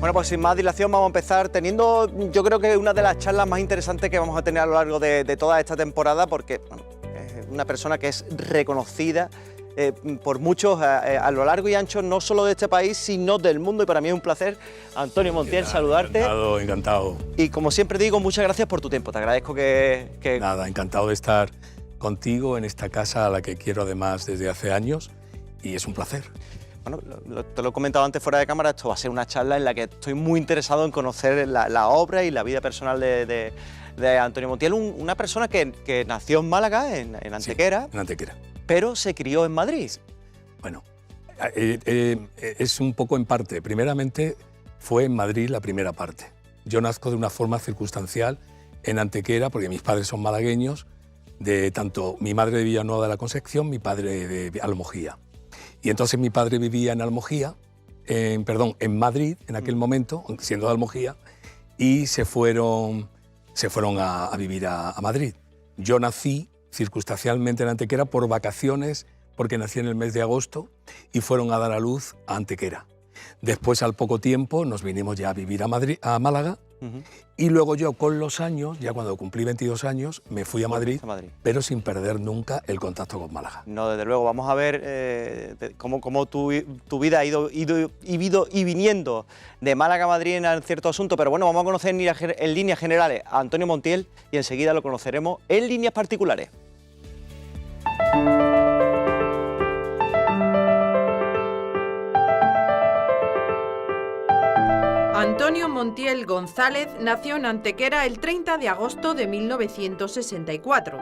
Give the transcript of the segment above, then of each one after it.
Bueno, pues sin más dilación vamos a empezar teniendo, yo creo que una de las charlas más interesantes que vamos a tener a lo largo de toda esta temporada, porque bueno, es una persona que es reconocida por muchos a lo largo y ancho, no solo de este país, sino del mundo, y para mí es un placer, Antonio Montiel, saludarte. Encantado. Y como siempre digo, muchas gracias por tu tiempo, te agradezco que... Nada, encantado de estar contigo en esta casa a la que quiero además desde hace años, y es un placer. Bueno, te lo he comentado antes fuera de cámara, esto va a ser una charla en la que estoy muy interesado en conocer la obra y la vida personal de Antonio Montiel, una persona que nació en Málaga, en Antequera, sí, en Antequera, pero se crió en Madrid. Bueno, es un poco en parte. Primeramente fue en Madrid la primera parte. Yo nazco de una forma circunstancial en Antequera, porque mis padres son malagueños, tanto mi madre de Villanueva de la Concepción, mi padre de Almojía. Y entonces mi padre vivía en Almojía, en Madrid en aquel momento, siendo de Almojía, y se fueron a vivir a Madrid. Yo nací circunstancialmente en Antequera por vacaciones, porque nací en el mes de agosto, y fueron a dar a luz a Antequera. Después, al poco tiempo, nos vinimos ya a vivir a Málaga, y luego yo, con los años, ya cuando cumplí 22 años, me fui a Madrid, pero sin perder nunca el contacto con Málaga. No, desde luego, vamos a ver cómo tu vida ha ido y viniendo de Málaga a Madrid en cierto asunto, pero bueno, vamos a conocer en líneas generales a Antonio Montiel y enseguida lo conoceremos en líneas particulares. Antonio Montiel González nació en Antequera el 30 de agosto de 1964.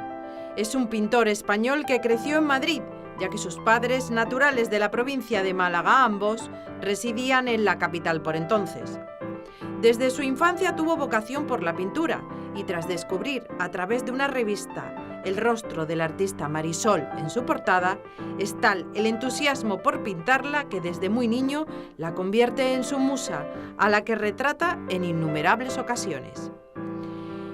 Es un pintor español que creció en Madrid, ya que sus padres, naturales de la provincia de Málaga ambos, residían en la capital por entonces. Desde su infancia tuvo vocación por la pintura y tras descubrir a través de una revista el rostro del artista Marisol en su portada, es tal el entusiasmo por pintarla que desde muy niño la convierte en su musa, a la que retrata en innumerables ocasiones.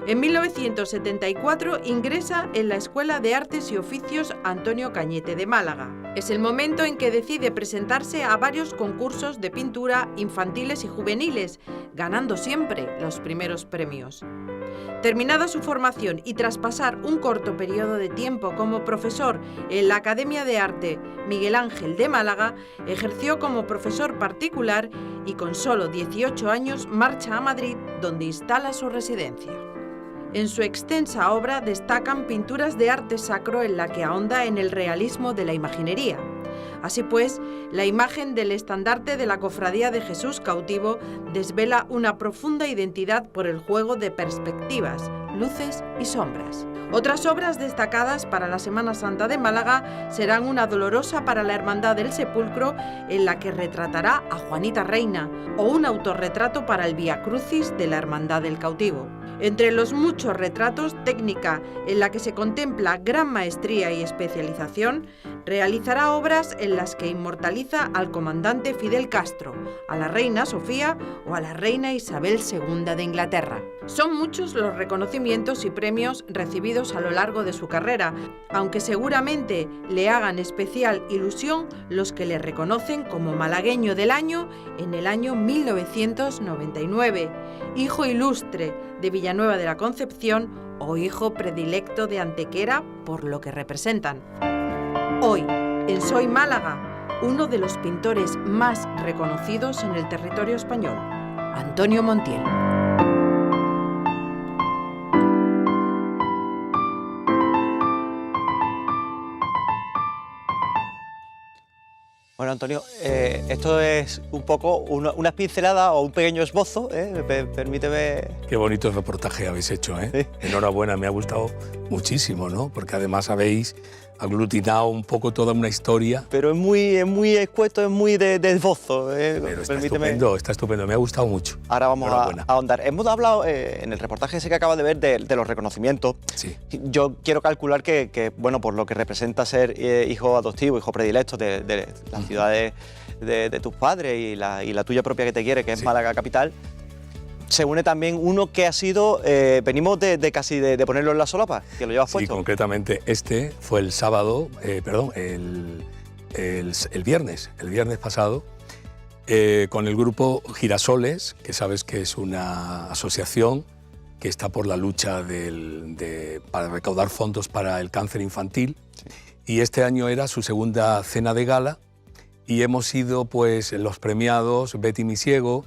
En 1974 ingresa en la Escuela de Artes y Oficios Antonio Cañete de Málaga. Es el momento en que decide presentarse a varios concursos de pintura infantiles y juveniles, ganando siempre los primeros premios. Terminada su formación y tras pasar un corto periodo de tiempo como profesor en la Academia de Arte Miguel Ángel de Málaga, ejerció como profesor particular y con solo 18 años marcha a Madrid, donde instala su residencia. En su extensa obra destacan pinturas de arte sacro en la que ahonda en el realismo de la imaginería. Así pues, la imagen del estandarte de la Cofradía de Jesús Cautivo desvela una profunda identidad por el juego de perspectivas, luces y sombras. Otras obras destacadas para la Semana Santa de Málaga serán una dolorosa para la Hermandad del Sepulcro, en la que retratará a Juanita Reina, o un autorretrato para el Vía Crucis de la Hermandad del Cautivo. Entre los muchos retratos, técnica en la que se contempla gran maestría y especialización, realizará obras en las que inmortaliza al comandante Fidel Castro, a la reina Sofía o a la reina Isabel II de Inglaterra. Son muchos los reconocimientos y premios recibidos a lo largo de su carrera, aunque seguramente le hagan especial ilusión los que le reconocen como malagueño del año en el año 1999, hijo ilustre de Villanueva de la Concepción o hijo predilecto de Antequera por lo que representan. Hoy, en Soy Málaga, uno de los pintores más reconocidos en el territorio español, Antonio Montiel. Bueno, Antonio, esto es un poco una pincelada o un pequeño esbozo, permíteme... Qué bonito reportaje habéis hecho, ¿eh? Sí. Enhorabuena, me ha gustado muchísimo, ¿no? Porque además habéis aglutinado un poco toda una historia. Pero es muy escueto, es muy de esbozo. Pero está estupendo, me ha gustado mucho. Ahora vamos a ahondar. Hemos hablado en el reportaje ese que acabas de ver de los reconocimientos. Sí. Yo quiero calcular que bueno, por lo que representa ser hijo adoptivo, hijo predilecto de las ciudades de tus padres y la tuya propia que te quiere, que es Málaga capital, se une también uno que ha sido, venimos casi de ponerlo en la solapa, que lo llevas puesto. Sí, concretamente este fue el sábado, el viernes pasado, con el grupo Girasoles, que sabes que es una asociación que está por la lucha para recaudar fondos para el cáncer infantil. Sí. Y este año era su segunda cena de gala y hemos sido pues los premiados Betty Misiego,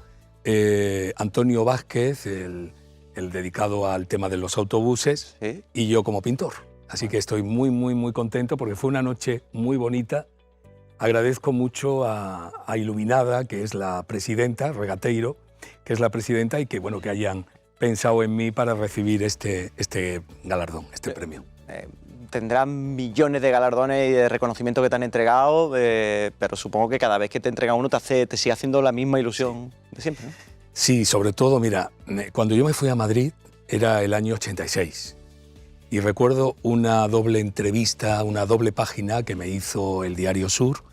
Antonio Vázquez, el dedicado al tema de los autobuses, ¿sí? Y yo como pintor. Así que estoy muy, muy, muy contento porque fue una noche muy bonita. Agradezco mucho a Iluminada, que es la presidenta, Regateiro, que es la presidenta, y que, bueno, que hayan pensado en mí para recibir este galardón, este premio. Tendrán millones de galardones y de reconocimientos que te han entregado, pero supongo que cada vez que te entrega uno te sigue haciendo la misma ilusión de siempre, ¿no? Sí, sobre todo, mira, cuando yo me fui a Madrid era el año 86 y recuerdo una doble entrevista, una doble página que me hizo el Diario Sur,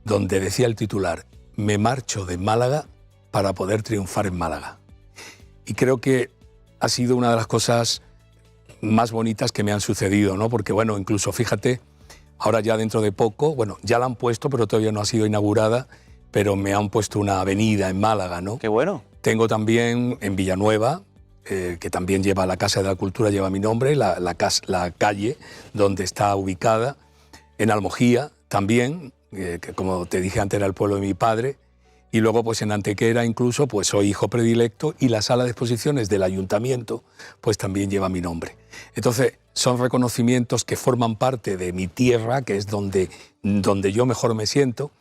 donde decía el titular: me marcho de Málaga para poder triunfar en Málaga. Y creo que ha sido una de las cosas más bonitas que me han sucedido, ¿no? Porque, bueno, incluso, fíjate, ahora ya dentro de poco, bueno, ya la han puesto, pero todavía no ha sido inaugurada, pero me han puesto una avenida en Málaga, ¿no? ¡Qué bueno! Tengo también en Villanueva, que también lleva la Casa de la Cultura, lleva mi nombre, la calle donde está ubicada. En Almojía también, que como te dije antes era el pueblo de mi padre. Y luego pues en Antequera incluso pues soy hijo predilecto y la sala de exposiciones del ayuntamiento pues también lleva mi nombre. Entonces son reconocimientos que forman parte de mi tierra, que es donde yo mejor me siento.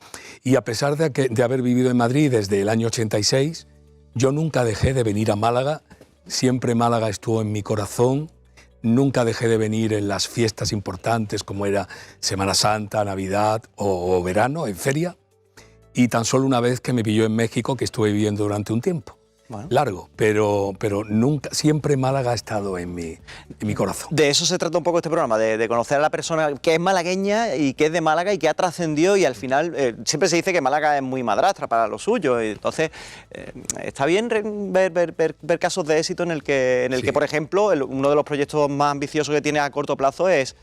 Y a pesar de haber vivido en Madrid desde el año 86, yo nunca dejé de venir a Málaga. Siempre Málaga estuvo en mi corazón. Nunca dejé de venir en las fiestas importantes como era Semana Santa, Navidad o verano, en feria. Y tan solo una vez que me pilló en México, que estuve viviendo durante un tiempo. Bueno. Largo, pero nunca, siempre Málaga ha estado en mi corazón. De eso se trata un poco este programa, de conocer a la persona que es malagueña y que es de Málaga y que ha trascendido, y al final siempre se dice que Málaga es muy madrastra para lo suyo, y entonces está bien ver casos de éxito en el que por ejemplo, uno de los proyectos más ambiciosos que tiene a corto plazo es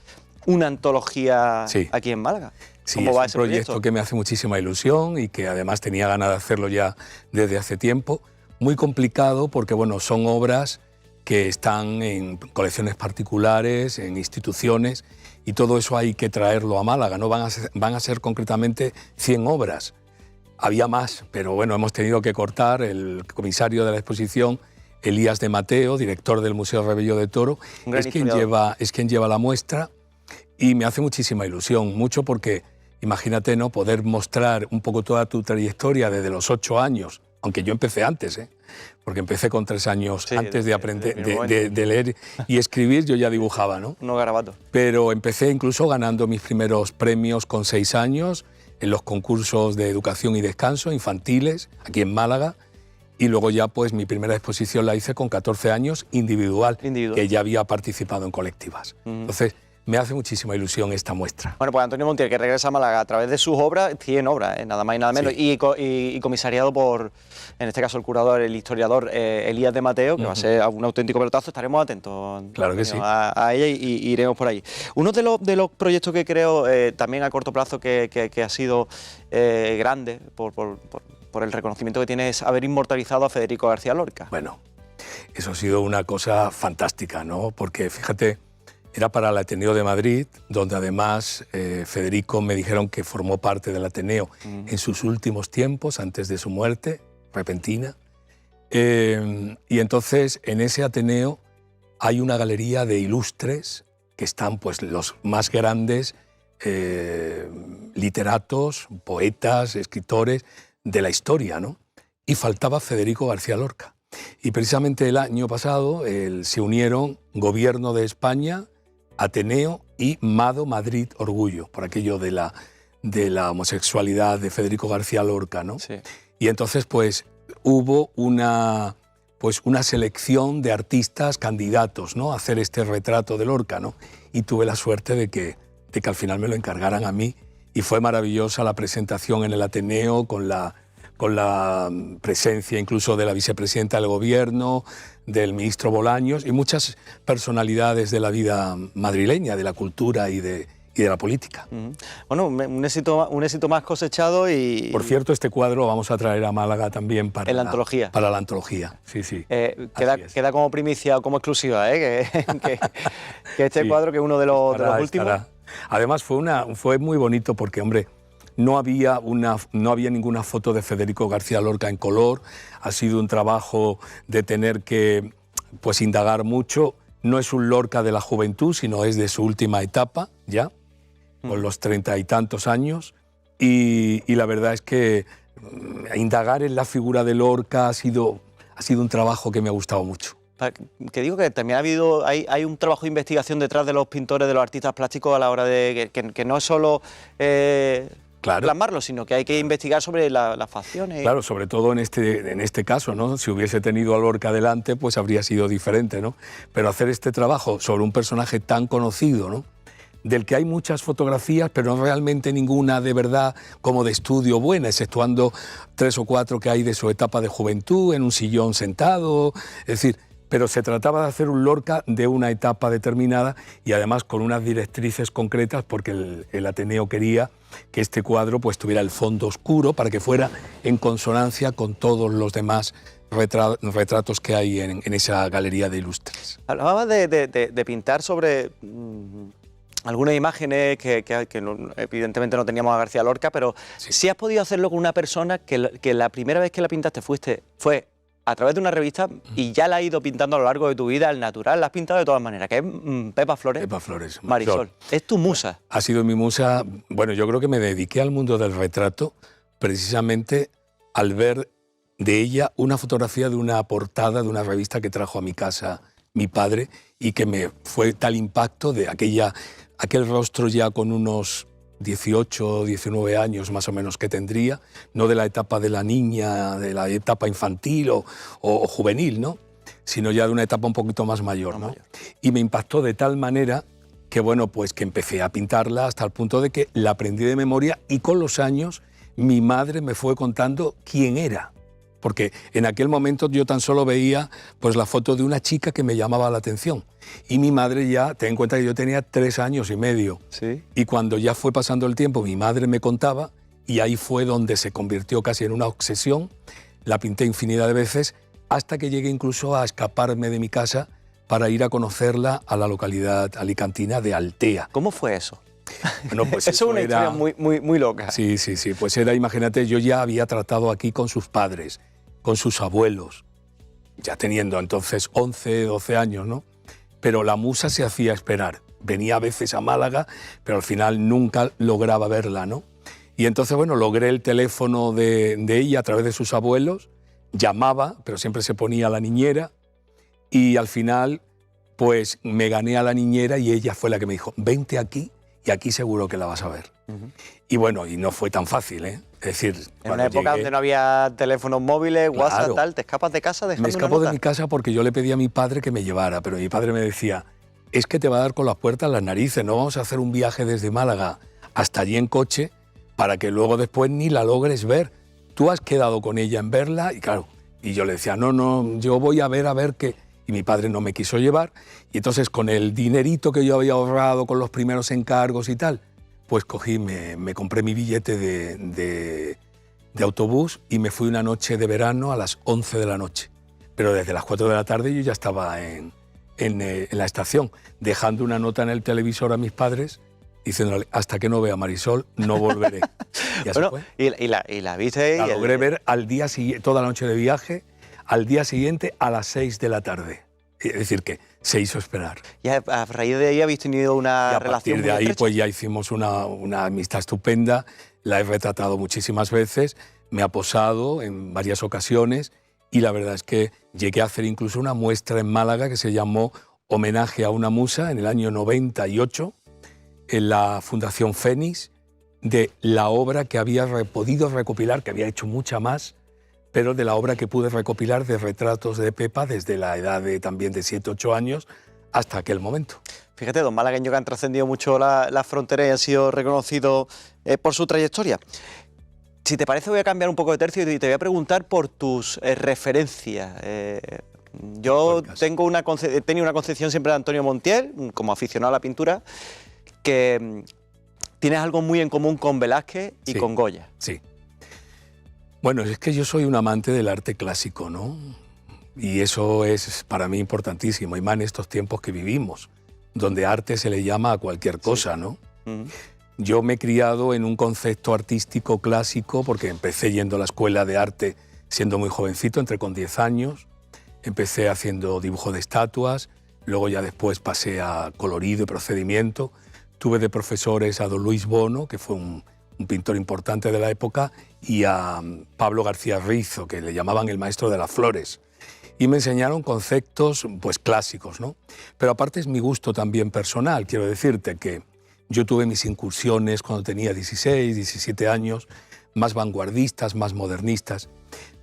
una antología aquí en Málaga. Sí, es un proyecto que me hace muchísima ilusión y que además tenía ganas de hacerlo ya desde hace tiempo. Muy complicado porque, bueno, son obras que están en colecciones particulares, en instituciones, y todo eso hay que traerlo a Málaga, ¿no? Van a ser concretamente 100 obras. Había más, pero bueno, hemos tenido que cortar. El comisario de la exposición, Elías de Mateo, director del Museo Rebello de Toro, es quien lleva la muestra, y me hace muchísima ilusión, mucho porque imagínate, ¿no?, poder mostrar un poco toda tu trayectoria desde los 8 años, aunque yo empecé antes, porque empecé con 3 años antes de aprender, de leer y escribir, yo ya dibujaba, ¿no? Unos garabatos. Pero empecé incluso ganando mis primeros premios con 6 años en los concursos de educación y descanso infantiles, aquí en Málaga, y luego ya pues mi primera exposición la hice con 14 años individual. Que ya había participado en colectivas. Entonces, me hace muchísima ilusión esta muestra. Bueno, pues Antonio Montiel, que regresa a Málaga a través de sus obras, 100 obras, nada más y nada menos, y comisariado por, en este caso, el curador, el historiador Elías de Mateo, que va a ser un auténtico pelotazo. Estaremos atentos, claro que sí, a ella y iremos por ahí. Uno de los proyectos que creo también a corto plazo que ha sido grande por el reconocimiento que tiene es haber inmortalizado a Federico García Lorca. Bueno, eso ha sido una cosa fantástica, ¿no? Porque fíjate, era para el Ateneo de Madrid, donde además Federico me dijeron que formó parte del Ateneo en sus últimos tiempos, antes de su muerte repentina. Y entonces en ese Ateneo hay una galería de ilustres que están pues los más grandes literatos, poetas, escritores de la historia, ¿no? Y faltaba Federico García Lorca. Y precisamente el año pasado se unieron Gobierno de España, Ateneo y Mado Madrid Orgullo, por aquello de la homosexualidad de Federico García Lorca, ¿no? Sí. Y entonces pues hubo una selección de artistas candidatos, ¿no?, a hacer este retrato de Lorca, ¿no? Y tuve la suerte de que al final me lo encargaran a mí, y fue maravillosa la presentación en el Ateneo con la presencia incluso de la vicepresidenta del Gobierno, del ministro Bolaños y muchas personalidades de la vida madrileña, de la cultura y de y de la política. Bueno, un éxito más cosechado y... Por cierto, este cuadro lo vamos a traer a Málaga también para la antología. Para la antología, sí, sí. Queda como primicia o como exclusiva, que este cuadro, que es uno de los últimos... Estará. Además fue muy bonito porque, hombre, no había ninguna foto de Federico García Lorca en color. Ha sido un trabajo de tener que pues indagar mucho. No es un Lorca de la juventud, sino es de su última etapa, ya, con los 30 y tantos años. Y la verdad es que indagar en la figura de Lorca ha sido un trabajo que me ha gustado mucho. Que digo que también hay un trabajo de investigación detrás de los pintores, de los artistas plásticos, a la hora de que no es solo plasmarlo, sino que hay que investigar sobre las facciones. Claro, sobre todo en este caso, ¿no? Si hubiese tenido a Lorca delante, pues habría sido diferente, ¿no? Pero hacer este trabajo sobre un personaje tan conocido, ¿no? Del que hay muchas fotografías, pero no realmente ninguna de verdad como de estudio buena, exceptuando 3 o 4 que hay de su etapa de juventud, en un sillón sentado, es decir... Pero se trataba de hacer un Lorca de una etapa determinada y además con unas directrices concretas, porque el Ateneo quería que este cuadro pues tuviera el fondo oscuro para que fuera en consonancia con todos los demás retratos que hay en esa galería de ilustres. Hablabas de pintar sobre algunas imágenes que evidentemente no teníamos a García Lorca, pero sí has podido hacerlo con una persona que la primera vez que la pintaste fue a través de una revista y ya la has ido pintando a lo largo de tu vida, al natural, la has pintado de todas maneras, que es Pepa Flores. Pepa Flores, Marisol. Es tu musa. Ha sido mi musa. Bueno, yo creo que me dediqué al mundo del retrato precisamente al ver de ella una fotografía de una portada de una revista que trajo a mi casa mi padre y que me fue tal impacto de aquel rostro ya con unos 18, 19 años más o menos que tendría, no de la etapa de la niña, de la etapa infantil o juvenil, ¿no? Sino ya de una etapa un poquito más mayor, ¿no? Y me impactó de tal manera que, bueno, pues que empecé a pintarla hasta el punto de que la aprendí de memoria y con los años mi madre me fue contando quién era. Porque en aquel momento yo tan solo veía pues, la foto de una chica que me llamaba la atención. Y mi madre ya, ten en cuenta que yo tenía 3 años y medio. ¿Sí? Y cuando ya fue pasando el tiempo, mi madre me contaba y ahí fue donde se convirtió casi en una obsesión. La pinté infinidad de veces hasta que llegué incluso a escaparme de mi casa para ir a conocerla a la localidad alicantina de Altea. ¿Cómo fue eso? Bueno, pues eso es una historia muy loca. Sí, pues era, imagínate, yo ya había tratado aquí con sus padres, con sus abuelos, ya teniendo entonces 11, 12 años, ¿no? Pero la musa se hacía esperar. Venía a veces a Málaga, pero al final nunca lograba verla, ¿no? Y entonces, bueno, logré el teléfono de ella a través de sus abuelos, llamaba, pero siempre se ponía a la niñera, y al final, pues me gané a la niñera y ella fue la que me dijo, vente aquí y aquí seguro que la vas a ver. Y bueno, y no fue tan fácil, ¿eh? Es decir, en una época donde no había teléfonos móviles, WhatsApp, claro, tal, ¿te escapas de casa dejando Me escapo una nota? de mi casa porque yo le pedí a mi padre que me llevara, pero mi padre me decía, es que te va a dar con las puertas en las narices, no vamos a hacer un viaje desde Málaga hasta allí en coche para que luego después ni la logres ver. Tú has quedado con ella en verla y claro, y yo le decía, no, yo voy a ver qué... Y mi padre no me quiso llevar y entonces con el dinerito que yo había ahorrado con los primeros encargos y tal, pues cogí, me compré mi billete de autobús y me fui una noche de verano a las 11 de la noche. Pero desde las 4 de la tarde yo ya estaba en la estación, dejando una nota en el televisor a mis padres, diciéndole, hasta que no vea a Marisol, no volveré. Y así bueno, fue. Y la viste... La logré ver al día siguiente, toda la noche de viaje, al día siguiente a las 6 de la tarde. Es decir, que se hizo esperar. Y a raíz de ahí habéis tenido una relación muy a partir de ahí, estrecha. pues ya hicimos una amistad estupenda, la he retratado muchísimas veces, me ha posado en varias ocasiones y la verdad es que llegué a hacer incluso una muestra en Málaga que se llamó Homenaje a una musa en el año 98 en la Fundación Fénix, de la obra que había podido recopilar, que había hecho mucha más, pero de la obra que pude recopilar de retratos de Pepa desde la edad también de 7, 8 años hasta aquel momento. Fíjate, dos malagueños que han trascendido mucho las fronteras y han sido reconocidos por su trayectoria. Si te parece, voy a cambiar un poco de tercio y te voy a preguntar por tus referencias. Yo he tenido una concepción siempre de Antonio Montiel, como aficionado a la pintura, que tienes algo muy en común con Velázquez y Sí. con Goya. Sí. Bueno, es que yo soy un amante del arte clásico, ¿no? Y eso es para mí importantísimo, y más en estos tiempos que vivimos, donde arte se le llama a cualquier cosa, ¿no? Yo me he criado en un concepto artístico clásico porque empecé yendo a la escuela de arte siendo muy jovencito, entré con 10 años, empecé haciendo dibujo de estatuas, luego ya después pasé a colorido y procedimiento. Tuve de profesores a don Luis Bono, que fue un pintor importante de la época, y a Pablo García Rizo, que le llamaban el maestro de las flores. Y me enseñaron conceptos pues clásicos, ¿no? Pero aparte es mi gusto también personal. Quiero decirte que yo tuve mis incursiones cuando tenía 16, 17 años, más vanguardistas, más modernistas.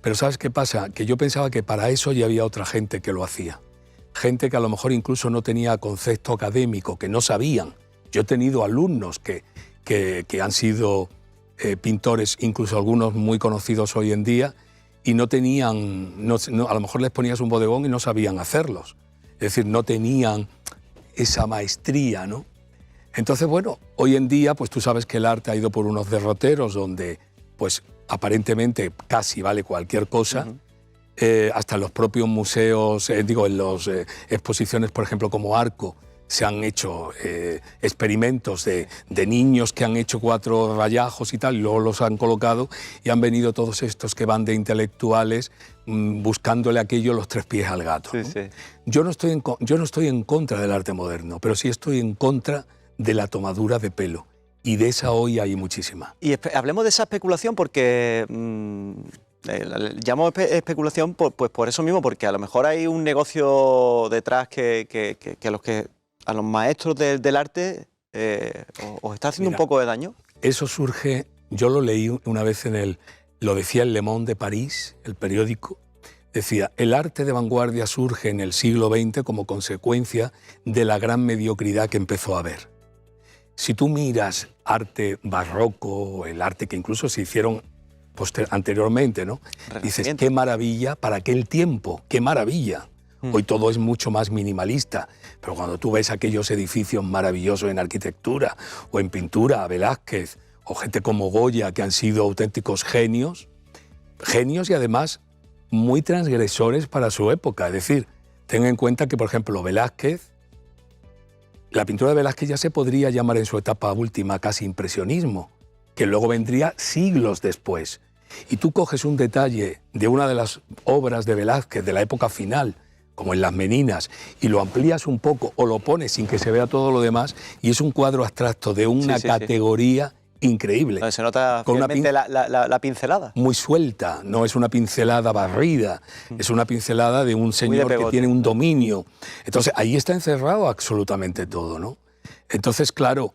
Pero ¿sabes qué pasa? Que yo pensaba que para eso ya había otra gente que lo hacía. Gente que a lo mejor incluso no tenía concepto académico, que no sabían. Yo he tenido alumnos que han sido pintores, incluso algunos muy conocidos hoy en día, y no tenían, a lo mejor les ponías un bodegón y no sabían hacerlos. Es decir, no tenían esa maestría, ¿no? Entonces, bueno, hoy en día, pues tú sabes que el arte ha ido por unos derroteros donde, pues aparentemente casi vale cualquier cosa. Hasta en los propios museos, en las exposiciones, por ejemplo, como Arco, se han hecho experimentos de niños que han hecho 4 rayajos y tal, y luego los han colocado, y han venido todos estos que van de intelectuales buscándole aquello los 3 pies al gato, ¿no? Sí. Yo no estoy en contra del arte moderno, pero sí estoy en contra de la tomadura de pelo, y de esa hoy hay muchísima. Y hablemos de esa especulación porque... llamo especulación pues por eso mismo, porque a lo mejor hay un negocio detrás que a los maestros del arte os está haciendo un poco de daño. Eso surge, yo lo leí una vez lo decía el Le Monde de París, el periódico, decía, el arte de vanguardia surge en el siglo XX como consecuencia de la gran mediocridad que empezó a haber. Si tú miras arte barroco, el arte que incluso se hicieron anteriormente, ¿no? Dices, qué maravilla para aquel tiempo, qué maravilla. Hoy todo es mucho más minimalista, pero cuando tú ves aquellos edificios maravillosos en arquitectura o en pintura, Velázquez o gente como Goya, que han sido auténticos genios y además muy transgresores para su época. Es decir, ten en cuenta que, por ejemplo, Velázquez, la pintura de Velázquez ya se podría llamar en su etapa última casi impresionismo, que luego vendría siglos después. Y tú coges un detalle de una de las obras de Velázquez de la época final, como en Las Meninas, y lo amplías un poco o lo pones sin que se vea todo lo demás, y es un cuadro abstracto de una categoría increíble. Se nota con la pincelada. Muy suelta, no es una pincelada barrida, es una pincelada de un señor que tiene un dominio. Entonces ahí está encerrado absolutamente todo, ¿no? Entonces, claro,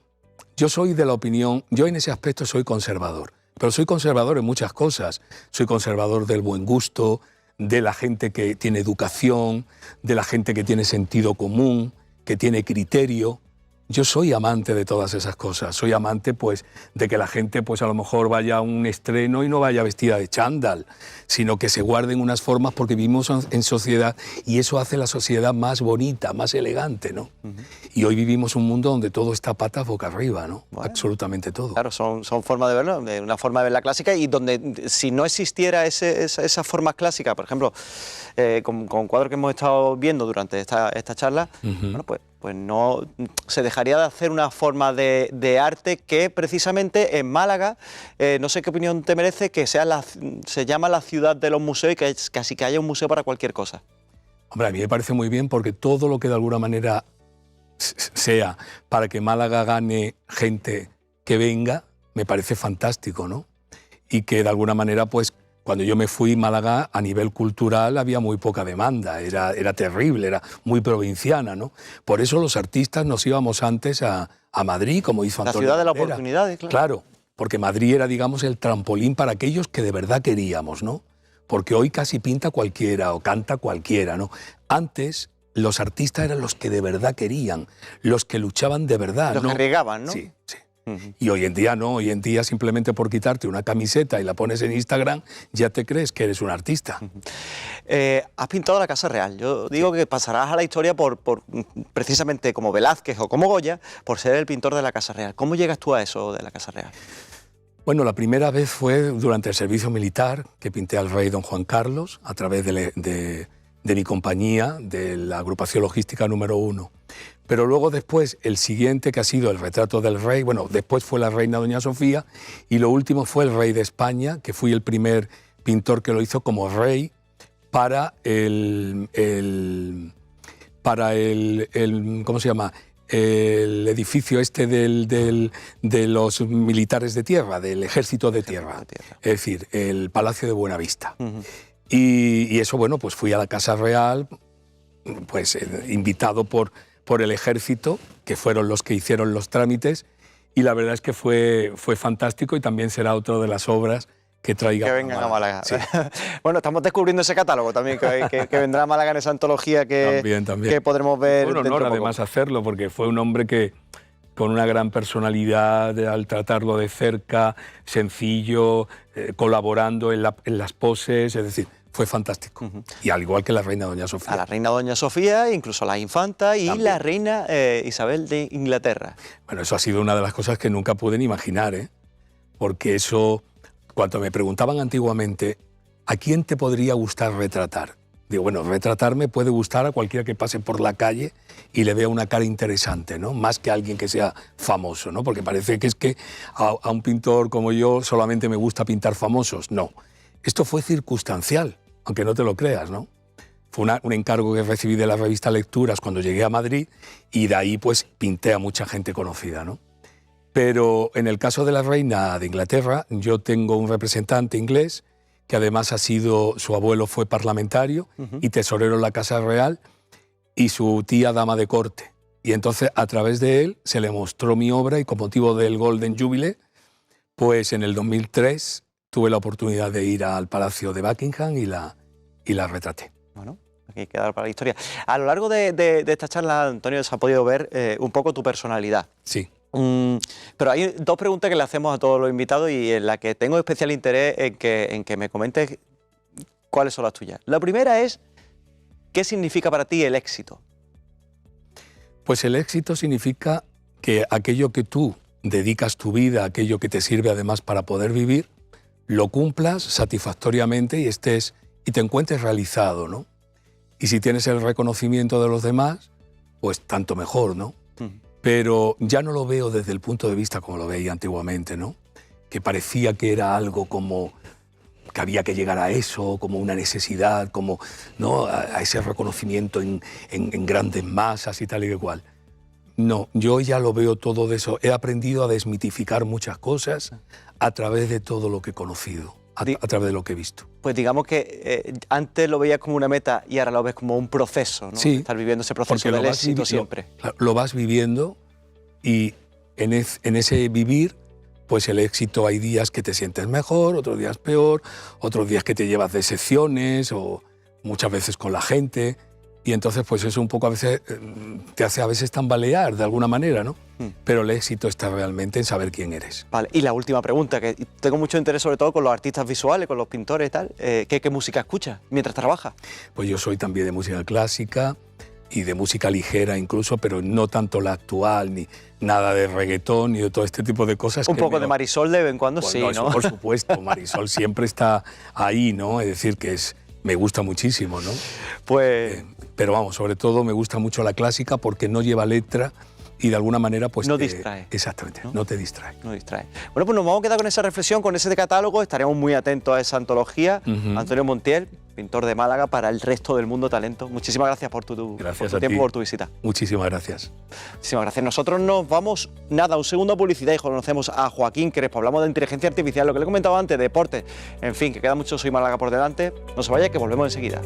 yo soy de la opinión, yo en ese aspecto soy conservador, pero soy conservador en muchas cosas. Soy conservador del buen gusto, de la gente que tiene educación, de la gente que tiene sentido común, que tiene criterio. Yo soy amante de todas esas cosas. Soy amante, pues, de que la gente, pues, a lo mejor vaya a un estreno y no vaya vestida de chándal, sino que se guarden unas formas porque vivimos en sociedad y eso hace la sociedad más bonita, más elegante, ¿no? Y hoy vivimos un mundo donde todo está patas boca arriba, ¿no? Bueno, absolutamente todo. Claro, son formas de verlo, una forma de ver la clásica, y donde si no existiera esa forma clásica, por ejemplo, con cuadros que hemos estado viendo durante esta charla, bueno, pues no se dejaría de hacer una forma de arte que precisamente en Málaga, no sé qué opinión te merece, que se llama la ciudad de los museos y que casi que haya un museo para cualquier cosa. Hombre, a mí me parece muy bien porque todo lo que de alguna manera sea para que Málaga gane gente que venga, me parece fantástico, ¿no? Y que de alguna manera, pues, cuando yo me fui a Málaga, a nivel cultural había muy poca demanda, era terrible, era muy provinciana, ¿no? Por eso los artistas nos íbamos antes a Madrid, como hizo Antonio Bandera. La ciudad de las oportunidades, claro. Claro, porque Madrid era, digamos, el trampolín para aquellos que de verdad queríamos, ¿no? Porque hoy casi pinta cualquiera o canta cualquiera, ¿no? Antes los artistas eran los que de verdad querían, los que luchaban de verdad, los ¿no? que arriesgaban, ¿no? Sí, sí. Y hoy en día no, hoy en día simplemente por quitarte una camiseta y la pones en Instagram, ya te crees que eres un artista. Has pintado la Casa Real. Yo digo que pasarás a la historia precisamente como Velázquez o como Goya, por ser el pintor de la Casa Real. ¿Cómo llegas tú a eso de la Casa Real? Bueno, la primera vez fue durante el servicio militar, que pinté al rey don Juan Carlos a través de mi compañía, de la agrupación logística número 1. Pero luego después, el siguiente, que ha sido el retrato del rey, bueno, después fue la reina doña Sofía, y lo último fue el rey de España, que fui el primer pintor que lo hizo como rey para ¿cómo se llama?, el edificio este de los militares de tierra, del ejército de tierra, es decir, el Palacio de Buenavista. Y eso, bueno, pues fui a la Casa Real, pues invitado por el ejército, que fueron los que hicieron los trámites, y la verdad es que fue fantástico y también será otra de las obras que traiga que vengan a Málaga. Sí. Bueno, estamos descubriendo ese catálogo también, que vendrá a Málaga en esa antología que podremos ver. Fue un honor además hacerlo, porque fue un hombre que con una gran personalidad, al tratarlo de cerca, sencillo, colaborando en las poses, es decir, fue fantástico. Y al igual que la reina doña Sofía. A la reina doña Sofía, incluso la infanta y también. La reina Isabel de Inglaterra. Bueno, eso ha sido una de las cosas que nunca pude ni imaginar, ¿eh? Porque eso, cuando me preguntaban antiguamente, ¿a quién te podría gustar retratar? Digo, bueno, retratarme puede gustar a cualquiera que pase por la calle y le vea una cara interesante, ¿no? Más que a alguien que sea famoso, ¿no? Porque parece que es que a un pintor como yo solamente me gusta pintar famosos. No, esto fue circunstancial, aunque no te lo creas, ¿no? Fue un encargo que recibí de la revista Lecturas cuando llegué a Madrid y de ahí pues pinté a mucha gente conocida, ¿no? Pero en el caso de la reina de Inglaterra, yo tengo un representante inglés que además su abuelo fue parlamentario y tesorero en la Casa Real, y su tía dama de corte. Y entonces a través de él se le mostró mi obra y con motivo del Golden Jubilee, pues en el 2003 tuve la oportunidad de ir al Palacio de Buckingham y la retraté. Bueno, aquí queda para la historia. A lo largo de esta charla, Antonio, se ha podido ver un poco tu personalidad. Sí. Pero hay dos preguntas que le hacemos a todos los invitados y en la que tengo especial interés en que me comentes cuáles son las tuyas. La primera es, ¿qué significa para ti el éxito? Pues el éxito significa que aquello que tú dedicas tu vida, aquello que te sirve además para poder vivir, lo cumplas satisfactoriamente y te encuentres realizado, ¿no? Y si tienes el reconocimiento de los demás, pues tanto mejor, ¿no? Pero ya no lo veo desde el punto de vista como lo veía antiguamente, ¿no? Que parecía que era algo como que había que llegar a eso, como una necesidad, como, ¿no?, a ese reconocimiento en grandes masas y tal y cual. No, yo ya lo veo todo de eso. He aprendido a desmitificar muchas cosas a través de todo lo que he conocido, a través de lo que he visto. Pues digamos que antes lo veías como una meta y ahora lo ves como un proceso, ¿no? Sí, estar viviendo ese proceso del éxito siempre. Lo vas viviendo y en ese vivir, pues el éxito, hay días que te sientes mejor, otros días peor, otros días que te llevas decepciones o muchas veces con la gente. Y entonces pues eso un poco a veces te hace a veces tambalear de alguna manera, ¿no? Pero el éxito está realmente en saber quién eres. Vale, y la última pregunta, que tengo mucho interés sobre todo con los artistas visuales, con los pintores y tal. ¿Qué música escuchas mientras trabajas? Pues yo soy también de música clásica y de música ligera incluso, pero no tanto la actual, ni nada de reggaetón, ni de todo este tipo de cosas. Un poco de Marisol de vez en cuando, pues sí, no, ¿no? Eso, por supuesto, Marisol siempre está ahí, ¿no? Es decir, que me gusta muchísimo, ¿no? Pues... pero vamos, sobre todo me gusta mucho la clásica porque no lleva letra y de alguna manera pues no distrae. Exactamente, no te distrae. No distrae. Bueno, pues nos vamos a quedar con esa reflexión, con ese catálogo, estaremos muy atentos a esa antología. Antonio Montiel, pintor de Málaga para el resto del mundo talento. Muchísimas gracias por tu tiempo, por tu visita. Muchísimas gracias. Muchísimas gracias. Nosotros nos vamos, un segundo a publicidad y conocemos a Joaquín Crespo. Hablamos de inteligencia artificial, lo que le he comentado antes, deporte. En fin, que queda mucho Soy Málaga por delante. No se vaya, que volvemos enseguida.